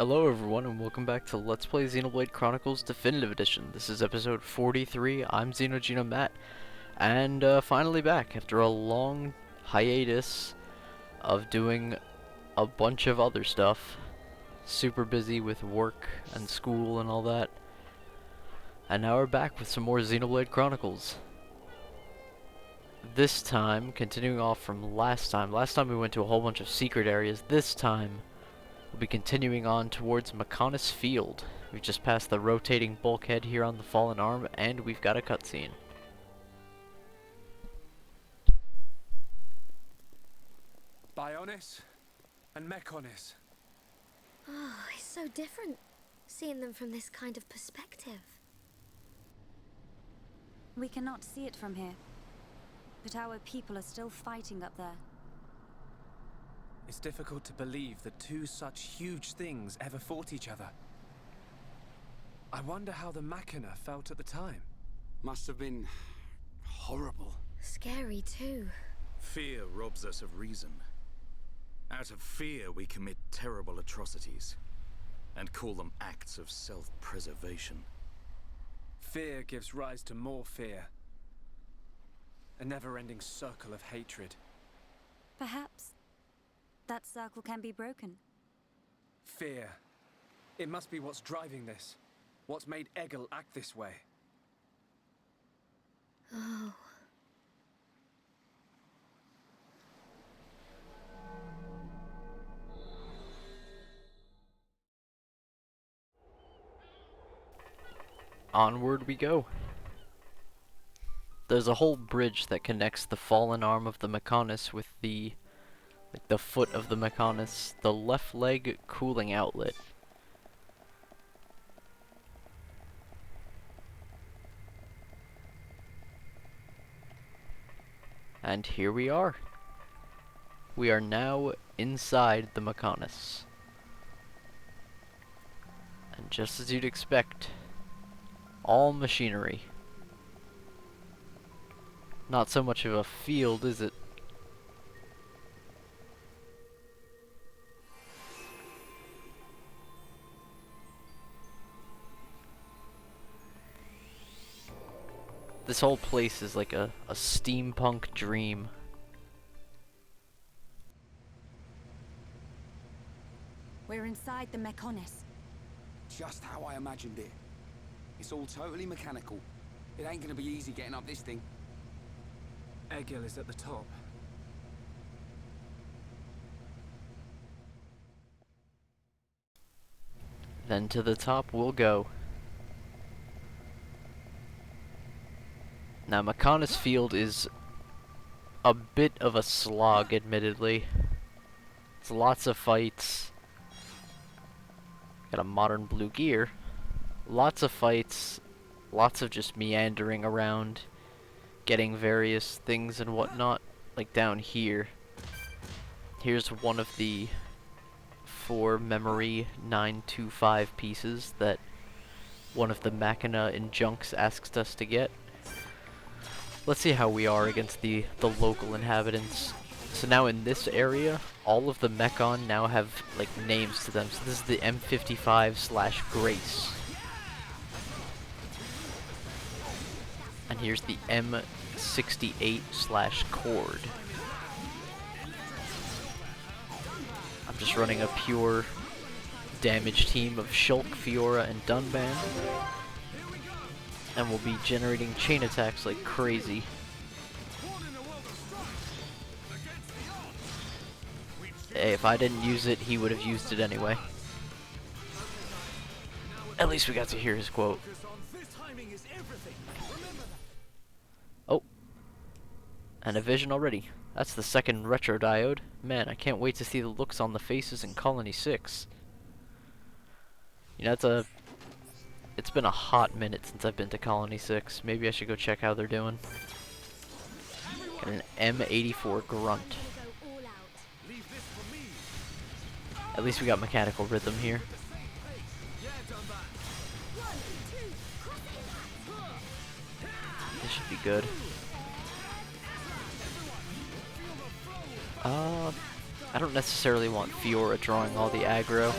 Hello everyone and welcome back to Let's Play Xenoblade Chronicles Definitive Edition. This is episode 43. I'm XenoGeno Matt, and finally back after a long hiatus of doing a bunch of other stuff. Super busy with work and school and all that. And now we're back with some more Xenoblade Chronicles. This time, continuing off from last time. Last time we went to a whole bunch of secret areas. This time, we'll be continuing on towards Mechonis Field. We've just passed the rotating bulkhead here on the Fallen Arm, and we've got a cutscene. Bionis and Mechonis. Oh, it's so different, seeing them from this kind of perspective. We cannot see it from here, but our people are still fighting up there. It's difficult to believe that two such huge things ever fought each other. I wonder how the Mechonis felt at the time. Must have been horrible. Scary too. Fear robs us of reason. Out of fear we commit terrible atrocities, and call them acts of self-preservation. Fear gives rise to more fear. A never-ending circle of hatred. Perhaps that circle can be broken. Fear. It must be what's driving this. What's made Egil act this way. Oh. Onward we go. There's a whole bridge that connects the fallen arm of the Mechonis with the foot of the Mechonis, the left leg cooling outlet. And here we are. We are now inside the Mechonis. And just as you'd expect, all machinery. Not so much of a field, is it? This whole place is like a steampunk dream. We're inside the Mechonis. Just how I imagined it. It's all totally mechanical. It ain't gonna be easy getting up this thing. Egil is at the top. Then to the top we'll go. Now Mechonis Field is a bit of a slog, admittedly. It's lots of fights. Got a modern blue gear. Lots of fights. Lots of just meandering around, getting various things and whatnot. Like down here. Here's one of the 4 memory 925 pieces that one of the Machina injuncts asks us to get. Let's see how we are against the local inhabitants. So now in this area, all of the Mechon now have like names to them. So this is the M55/Grace. And here's the M68/Cord. I'm just running a pure damage team of Shulk, Fiora, and Dunban. And we'll be generating chain attacks like crazy. Hey, if I didn't use it, he would have used it anyway. At least we got to hear his quote. Oh. And a vision already. That's the second retro diode. Man, I can't wait to see the looks on the faces in Colony 6. You know, it's been a hot minute since I've been to Colony 6. Maybe I should go check how they're doing. Got an M84 Grunt. At least we got mechanical rhythm here. This should be good. I don't necessarily want Fiora drawing all the aggro.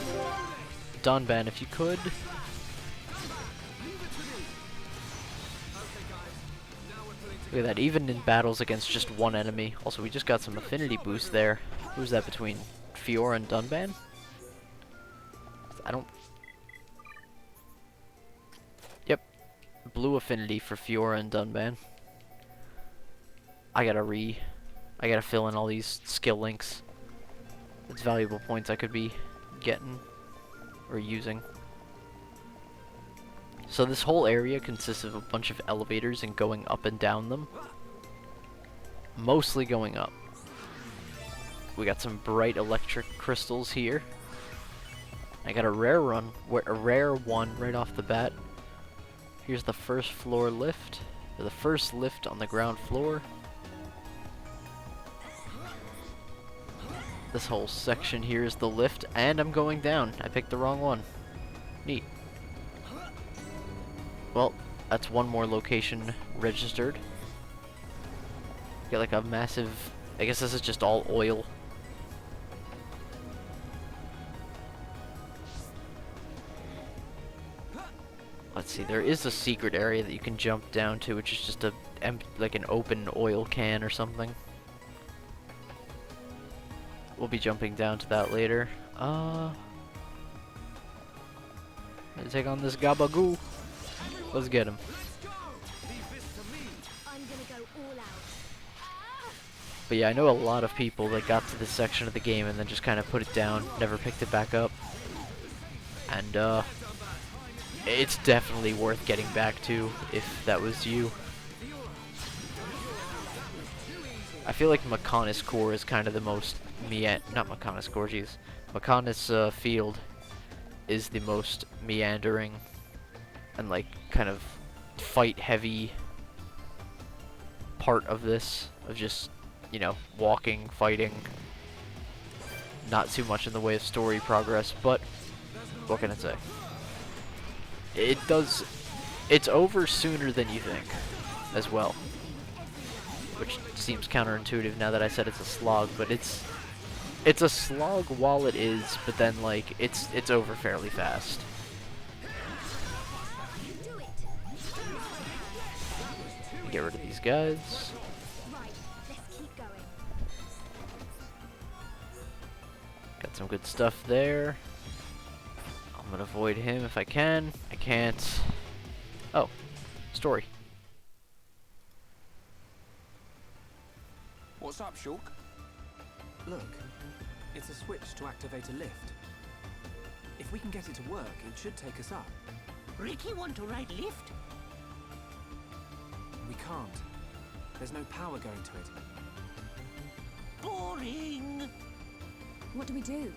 Dunban if you could. Look at that, even in battles against just one enemy. Also, we just got some affinity boost there. Who's that between Fiora and Dunban? I don't... Yep. Blue affinity for Fiora and Dunban. I gotta fill in all these skill links. It's valuable points I could be getting or using. So this whole area consists of a bunch of elevators and going up and down them. Mostly going up. We got some bright electric crystals here. I got a rare one right off the bat. Here's the first floor lift, or the first lift on the ground floor. This whole section here is the lift, and I'm going down. I picked the wrong one. Neat. Well, that's one more location registered. Got like a massive... I guess this is just all oil. Let's see, there is a secret area that you can jump down to, which is just like an open oil can or something. We'll be jumping down to that later. Gonna take on this Gabagoo. Let's get him. But yeah, I know a lot of people that got to this section of the game and then just kind of put it down, never picked it back up. And it's definitely worth getting back to if that was you. I feel like Mechonis Core is kind of the most not Mechonis Core, jeez. Mechonis Field is the most meandering and like kind of fight heavy part of this, of just, you know, walking, fighting. Not too much in the way of story progress, but what can I say? It's over sooner than you think as well, which seems counterintuitive now that I said it's a slog, but it's a slog while it is, but then like it's over fairly fast. Get rid of these guys. Got some good stuff there. I'm gonna avoid him if I can. I can't. Oh, story. What's up, Shulk? Look, it's a switch to activate a lift. If we can get it to work, it should take us up. Ricky want to ride lift? We can't. There's no power going to it. Boring! What do we do?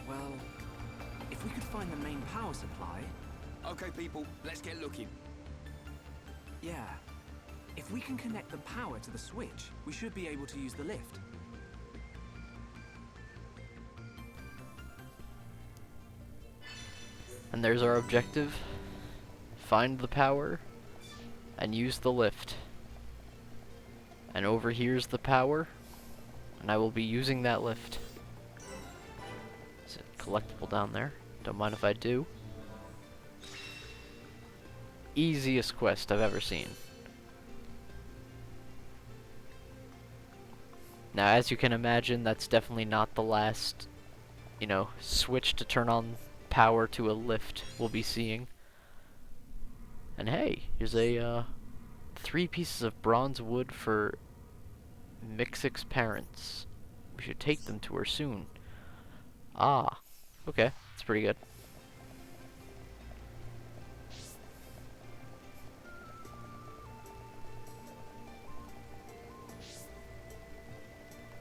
Well, if we could find the main power supply... Okay, people, let's get looking. Yeah. If we can connect the power to the switch, we should be able to use the lift. And there's our objective. Find the power and use the lift. And over here's the power, and I will be using that lift. Is it collectible down there? Don't mind if I do. Easiest quest I've ever seen. Now, as you can imagine, that's definitely not the last, you know, switch to turn on power to a lift we'll be seeing. And hey, here's a 3 pieces of bronze wood for Mixix's parents. We should take them to her soon. Ah, okay, that's pretty good.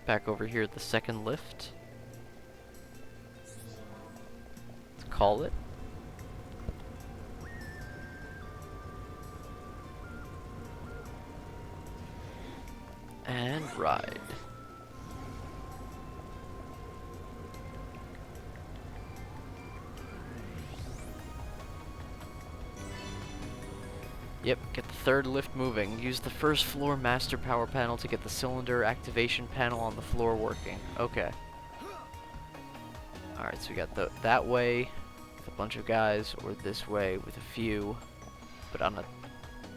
Back over here at the second lift. Let's call it. And ride. Yep, get the third lift moving. Use the first floor master power panel to get the cylinder activation panel on the floor working. Okay. Alright, so we got that way. with a bunch of guys, or this way with a few, but on a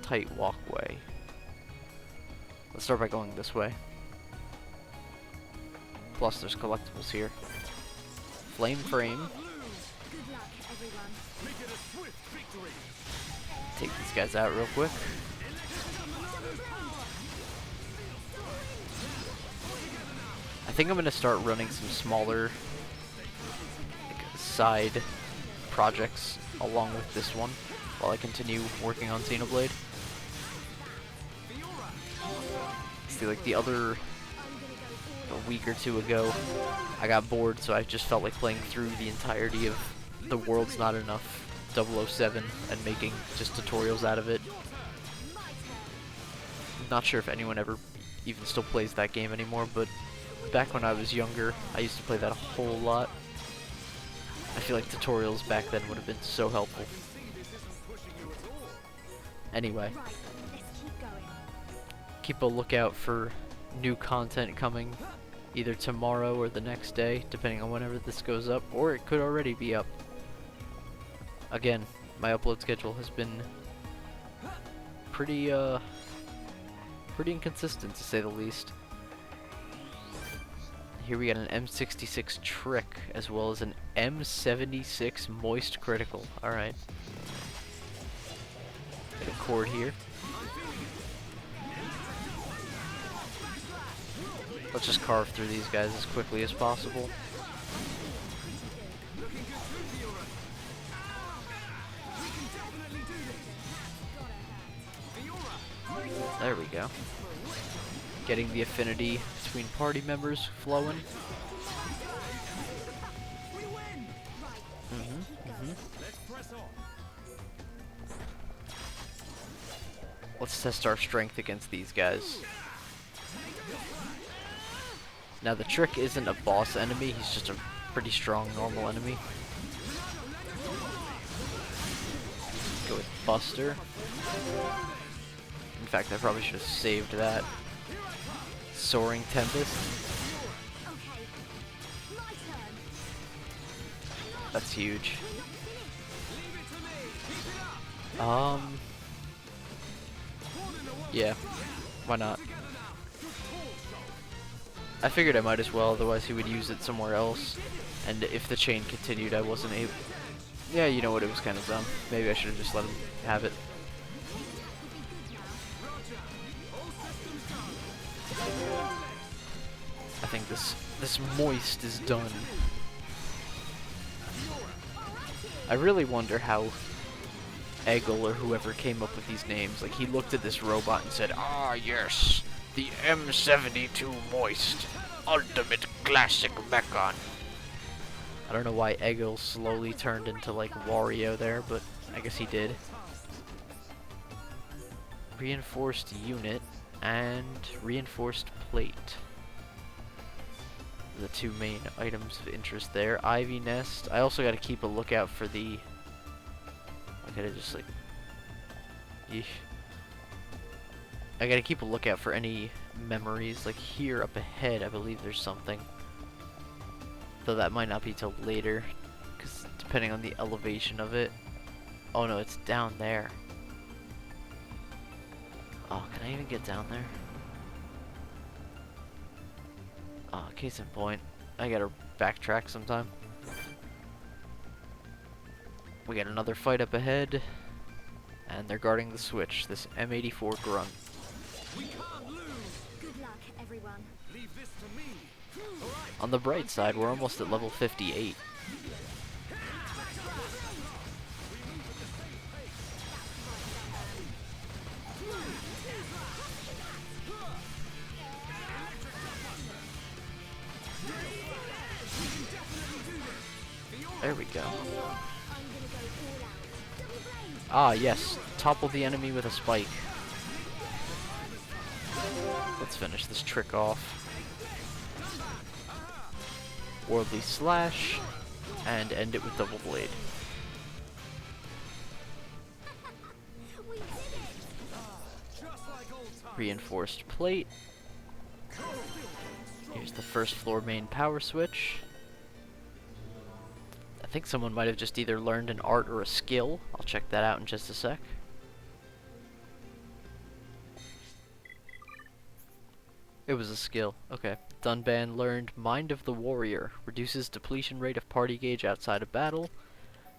tight walkway. Let's start by going this way. Plus there's collectibles here. Flame frame. Good luck, everyone. Take these guys out real quick. I think I'm gonna start running some smaller side projects along with this one while I continue working on Xenoblade. See, like a week or two ago, I got bored, so I just felt like playing through the entirety of The World's Not Enough 007 and making just tutorials out of it. Not sure if anyone ever even still plays that game anymore, but back when I was younger, I used to play that a whole lot. I feel like tutorials back then would have been so helpful. Anyway, Right, let's keep going. keep a lookout for new content coming either tomorrow or the next day, depending on whenever this goes up, or it could already be up. Again, my upload schedule has been pretty inconsistent, to say the least. Here we got an M66 Trick, as well as an M76 Moist Critical. Alright. Get a cord here. Let's just carve through these guys as quickly as possible. There we go. Getting the affinity between party members flowing. Let's test our strength against these guys. Now the Trick isn't a boss enemy, he's just a pretty strong normal enemy. Go with Buster. In fact, I probably should have saved that. Soaring Tempest. That's huge. Yeah, why not? I figured I might as well, otherwise he would use it somewhere else. And if the chain continued, I wasn't able... Yeah, you know what, it was kind of dumb. Maybe I should have just let him have it. I think this Moist is done. I really wonder how Eggle or whoever came up with these names, like he looked at this robot and said, "Ah yes, the M72 Moist, ultimate classic Mechon." I don't know why Eggle slowly turned into like Wario there, but I guess he did. Reinforced unit and reinforced plate. The two main items of interest there. Ivy nest. I also got to keep a lookout for the... I gotta just like... Yeesh. I gotta keep a lookout for any memories. Like here up ahead, I believe there's something. Though that might not be till later, because depending on the elevation of it. Oh no, it's down there. Oh, can I even get down there? Oh, case in point, I gotta backtrack sometime. We got another fight up ahead, and they're guarding the switch, this M84 grunt. Good luck, everyone. On the bright side, we're almost at level 58. There we go. Ah, yes. Topple the enemy with a spike. Let's finish this trick off. Worldly Slash, and end it with Double Blade. Reinforced plate. Here's the first floor main power switch. I think someone might have just either learned an art or a skill. I'll check that out in just a sec. It was a skill. Okay. Dunban learned Mind of the Warrior. Reduces depletion rate of party gauge outside of battle.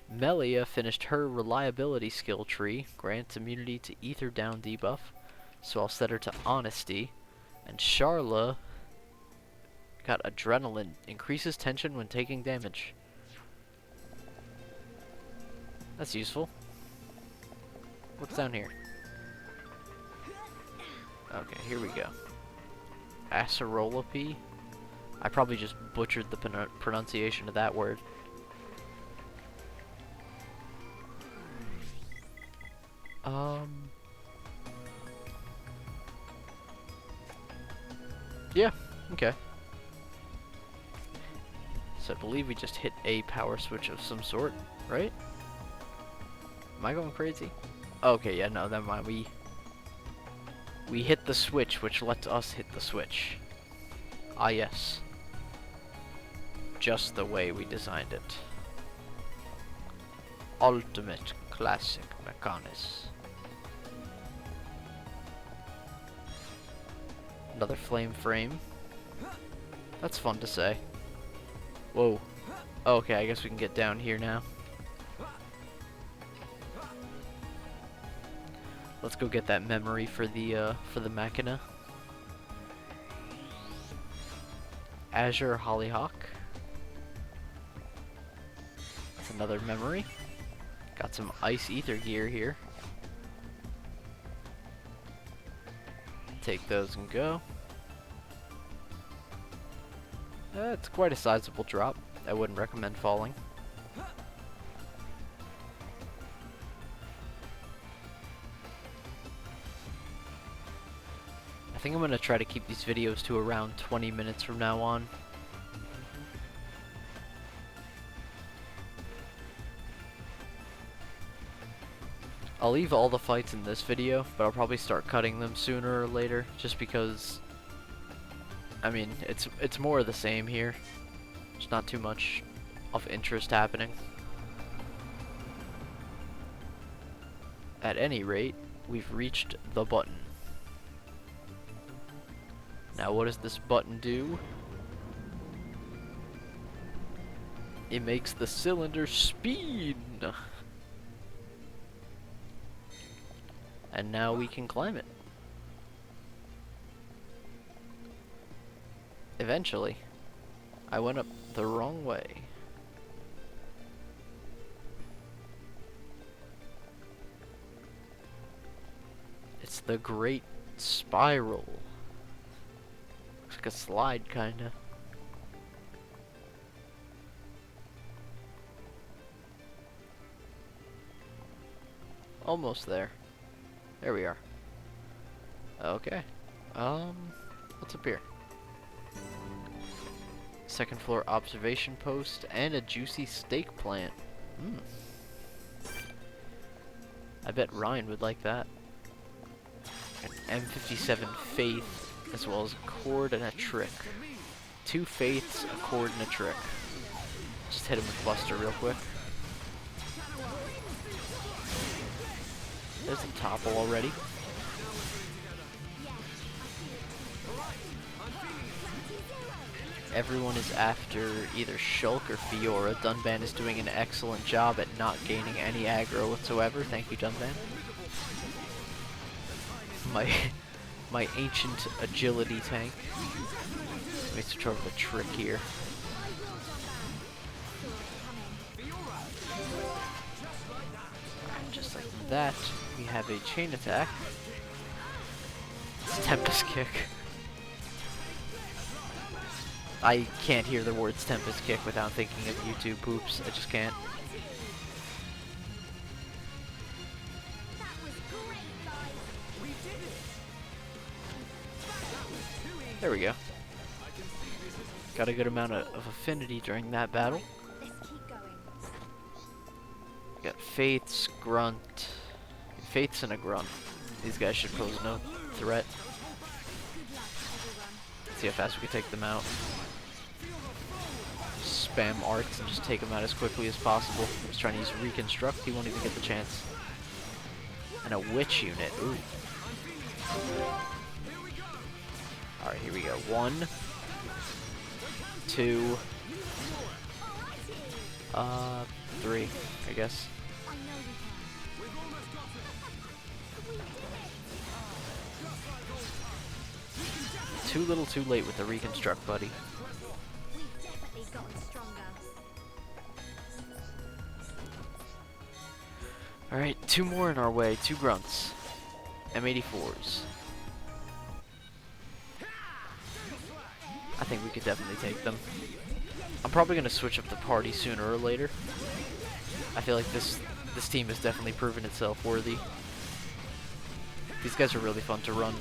Melia finished her reliability skill tree. Grants immunity to ether down debuff. So I'll set her to honesty. And Charla got adrenaline. Increases tension when taking damage. That's useful. What's down here? Okay, here we go. Acerola. I probably just butchered the pronunciation of that word. Yeah, okay. So I believe we just hit a power switch of some sort, right? Am I going crazy? Okay, yeah, no, never mind. We hit the switch, which lets us hit the switch. Ah, yes. Just the way we designed it. Ultimate classic Mechonis. Another flame frame. That's fun to say. Whoa. Okay, I guess we can get down here now. Let's go get that memory for the Machina. Azure Hollyhock. That's another memory. Got some ice ether gear here. Take those and go. It's quite a sizable drop. I wouldn't recommend falling. I think I'm going to try to keep these videos to around 20 minutes from now on. I'll leave all the fights in this video, but I'll probably start cutting them sooner or later, just because, I mean, it's more of the same here. There's not too much of interest happening. At any rate, we've reached the button. Now what does this button do? It makes the cylinder spin! And now we can climb it. Eventually. I went up the wrong way. It's the Great Spiral. Looks like a slide, kinda. Almost there. There we are. Okay. What's up here? Second floor observation post and a juicy steak plant. I bet Ryan would like that. An M57 Faith, as well as a cord and a trick. 2 Faiths, a cord, and a trick. Just hit him with Buster real quick. There's a topple already. Everyone is after either Shulk or Fiora. Dunban is doing an excellent job at not gaining any aggro whatsoever. Thank you, Dunban. My ancient agility tank. Let me switch over the trick here. And just like that, we have a chain attack. It's Tempest Kick. I can't hear the words Tempest Kick without thinking of YouTube poops. I just can't. There we go. Got a good amount of affinity during that battle. Got Faiths, Grunt. Faiths and a Grunt. These guys should pose no threat. Let's see how fast we can take them out. spam arts and just take him out as quickly as possible. He's trying to use Reconstruct, he won't even get the chance. And a Witch unit, ooh. Alright, here we go. 1, 2, 3, I guess. Too little too late with the Reconstruct, buddy. We've definitely gotten stronger. Alright, 2 more in our way, 2 grunts. M84s. I think we could definitely take them. I'm probably going to switch up the party sooner or later. I feel like this team has definitely proven itself worthy. These guys are really fun to run.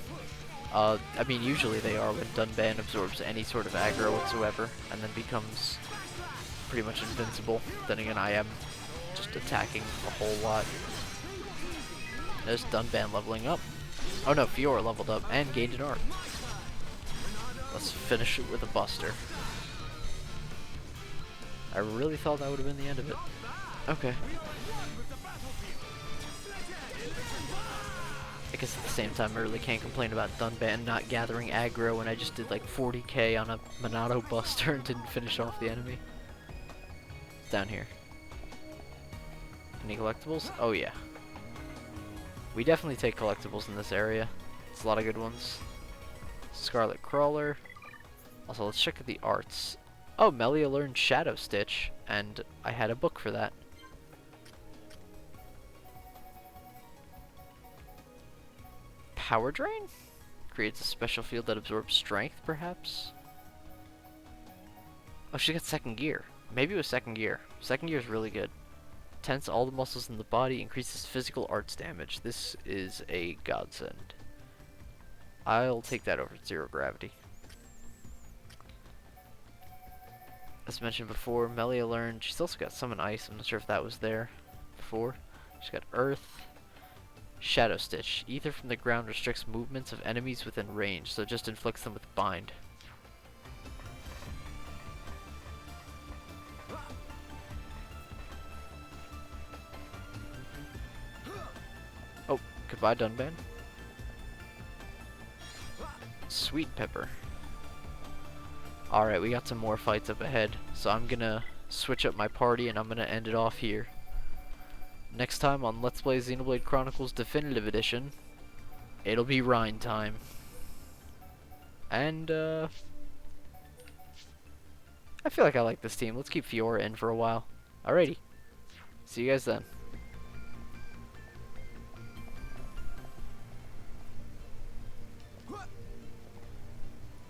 I mean, usually they are when Dunban absorbs any sort of aggro whatsoever, and then becomes pretty much invincible. Then again, I am just attacking a whole lot. There's Dunban leveling up. Oh no, Fiora leveled up and gained an arc. Let's finish it with a Buster. I really thought that would have been the end of it. Okay. I guess at the same time, I really can't complain about Dunban not gathering aggro when I just did like 40k on a Monado Buster and didn't finish off the enemy. It's down here. Any collectibles? Oh yeah. We definitely take collectibles in this area. It's a lot of good ones. Scarlet Crawler. Also, let's check the arts. Oh, Melia learned Shadow Stitch, and I had a book for that. Power Drain? Creates a special field that absorbs strength, perhaps? Oh, she got second gear. Maybe it was second gear. Second gear is really good. Tense all the muscles in the body, increases physical arts damage. This is a godsend. I'll take that over zero gravity. As mentioned before, Melia learned, she's also got Summon Ice. I'm not sure if that was there before. She's got Earth. Shadow Stitch. Ether from the ground restricts movements of enemies within range, so it just inflicts them with Bind. Oh, goodbye Dunban. Sweet Pepper. Alright, we got some more fights up ahead, so I'm gonna switch up my party and I'm gonna end it off here. Next time on Let's Play Xenoblade Chronicles Definitive Edition, it'll be Rhine time. And, I feel like I like this team. Let's keep Fiora in for a while. Alrighty. See you guys then.